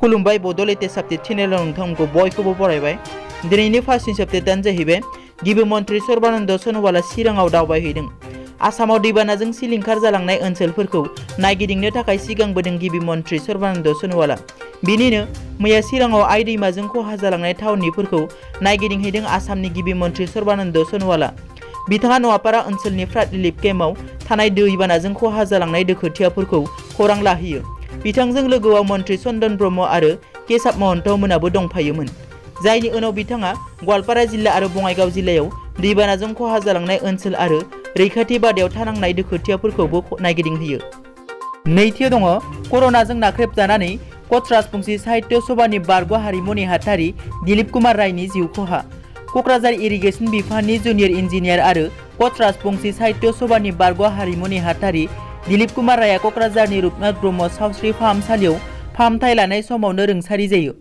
खुलुमबाय बड' latest update चेनेलाव नोंथांमोनखौ बयखौबो बरायबाय। दिनैनि फार्स्ट आपडेटआनो जाहैबाय गिबि मन्थ्रि सर्बानन्द सन'वाला चिराङाव दावबायहैदों। आसामाव दैबानाजों सिलिंखार जालांनाय ओनसोलफोरखौ नायगिदिंनो थाखाय सिगांबोदों गिबि मन्थ्रि सर्बानन्द सन'वाला। बिनिनो मैया चिराङाव आइ दैमाजों खहा जालांनाय थावनिफोरखौ नायगिदिंहैदों आसामनि गिबि मन्थ्रि सर्बानन्द सन'वाला। बिथाङा नवापारा ओनसोलनि फ्लाड रिलिफ केम्पआव थानाय दैबानाजों खहा जालांनाय दोखोथियाफोरखौ खौरां लाहैयो। बिथांजों लोगोआव मन्थ्रि चन्दन ब्रह्म आरो केसाब महन्त मोनाबो दंफायोमोन। जायनि उनाव बिथाङा गवालपारा जिल्ला आरो बङाइगाव जिल्लायाव दैबानाजों खहा जालांनाय ओनसोल आरो रैखाथि बादायाव थानांनाय दोखोथियाफोरखौबो नायगिदिंहैयो। नैथियाव दङ कर'नाजों नाख्रेबजानानै कच राजबंशी साहित्य सभानि बारग' हारिमु नेहाथारि दिलीप कुमार रायनि जिउ खहा। क'क्राझार इरिगेसन बिफाननि जुनियर इन्जिनियार आरो कच राजबंशी साहित्य सभानि बारग' हारिमु नेहाथारि दिलीप कुमार राया क'क्राझारनि रुपनाथ ब्रह्म सावस्रि फाहामसालियाव फाहामथाय लानाय समावनो रुंसारि जायो।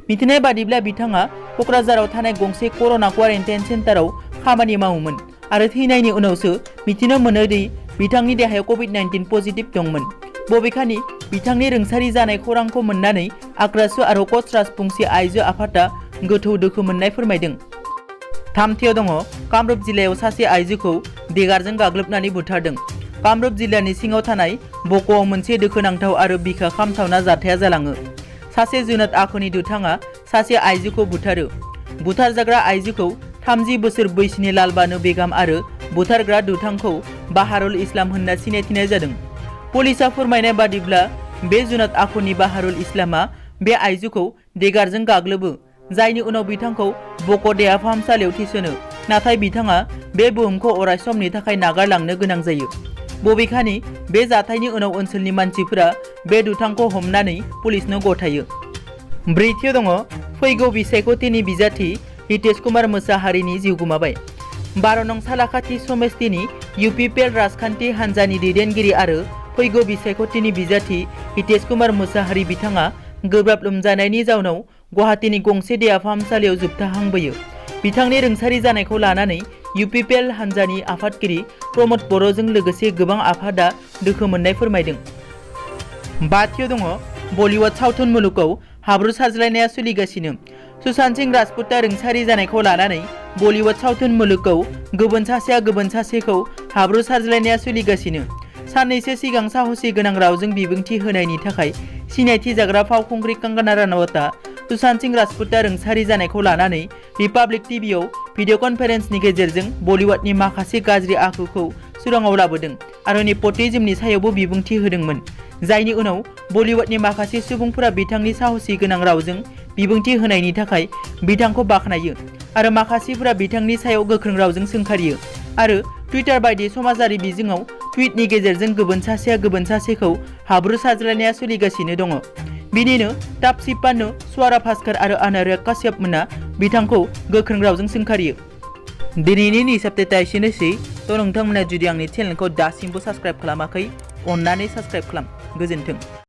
मिथिनाय बादिब्ला बिथाङा क'क्राझाराव थानाय गंसे कर'ना क्वारेन्टाइन सेन्टाराव खामानि मावोमोन आरो थैनायनि उनावसो मिथिनो मोनो दि बिथांनि देहायाव कभिड-19 पजिटिभ दंमोन। बबेखानि बिथांनि रुंसारि जानाय खौरांखौ मोननानै आक्रासु आरो कच राजबंशी आइजो आफादा गोथौ दुखु मोननाय फोरमायदों। थामथियाव दङ कामरुप जिल्लायाव सासे आइजोखौ देगारजों गाग्लोबनानै बुथारदों। कामरुप जिल्लानि सिङाव थानाय बक'आव मोनसे दुखुनांथाव आरो बिखा खामथावना जाथाया जालाङो। सासे जुनाद आखुनि दुथाङा सासे आइजोखौ बुथारो। बुथारजाग्रा आइजोखौ 30 बोसोर बैसोनि लालबानु बेगम आरो बुथारग्रा दुथांखौ बाहारुल इस्लाम होनना सिनायथिनाय जादों। पुलिसा फोरमायनाय बादिब्ला बे जुनाद आखुनि बाहारुल इस्लामा बे आइजोखौ देगारजों गाग्लोबो, जायनि उनाव बिथांखौ बक' देहा फाहामसालियाव थिसनो, नाथाय बिथाङा बे बुहुमखौ अरायसमनि थाखाय नागारलांनो गोनां जायो। बबेखानि बे जाथायनि उनाव ओनसोलनि मानसिफोरा बे दुथांखौ हमनानै पुलिसनो गथायो। ब्रैथियाव दङ फैगौ बिसायख'थिनि बिजाथि हितेश कुमार मोसाहारिनि जिउ गोमाबाय। 12 नं सालाकाथि समस्तिनि इउपिपिएल राजखान्थि हान्जानि दैदेनगिरि आरो फैगौ बिसायख'थिनि बिजाथि हितेश कुमार मोसाहारि बिथाङा गोब्राब लोमजानायनि जाउनाव गुवाहाटीनि गंसे देहा फाहामसालियाव जोबथाहांबोयो। बिथांनि रुंसारि जानायखौ लानानै इउपिपिएल हान्जानि आफादगिरि प्रमद बर'जों लोगोसे गोबां आफादा दुखु मोननाय फोरमायदों। बाथियाव दङ बलिउड सावथुन मुलुगाव हाब्रु सारज्लायनाया सोलिगासिनो। सुशांत सिंह राजपुतआ रुंसारि जानायखौ लानानै बलिउड सावथुन मुलुगाव गुबुन सासेया गुबुन सासेखौ हाब्रु सारज्लायनाया सोलिगासिनो। साननैसो सिगां साहसि गोनां रावजों बिबुंथि होनायनि थाखाय सिनायथि जाग्रा फावखुंग्रि कंगना रानावतआ सुशांत सिंह राजपुतआ रुंसारि जानायखौ लानानै रिपाब्लिक टिभिआव भिडिअ कनफारेन्सनि गेजेरजों बलिउडनि माखासे गाज्रि आखुखौ सुराङाव लाबोदों आरो नेपटिज्मनि सायावबो बिबुंथि होदोंमोन। जायनि उनाव बलिउडनि माखासे सुबुंफोरा बिथांनि साहसि गोनां रावजों बिबुंथि होनायनि थाखाय बिथांखौ बाख्नायो आरो माखासेफोरा बिथांनि सायाव गोख्रों रावजों सोंखारियो आरो टुइटार बायदि समाजारि बिजोङाव टुइटनि गेजेरजों गुबुन सासेया गुबुन सासेखौ हाब्रु सारज्लायनाया सोलिगासिनो दङ। बिनिनो तापसी पन्नू, स्वरा भास्कर आरो अनुराग काश्यप मोना बिथांखौ गोख्रों रावजों सोंखारियो। दिनैनि निउस आपडेटआ एसेनोसै। नोंथांमोना जुदि आंनि चेनेलखौ दासिमबो साबस्क्राइब खालामाखै, अन्नानै साबस्क्राइब खालाम। गोजोन्थों।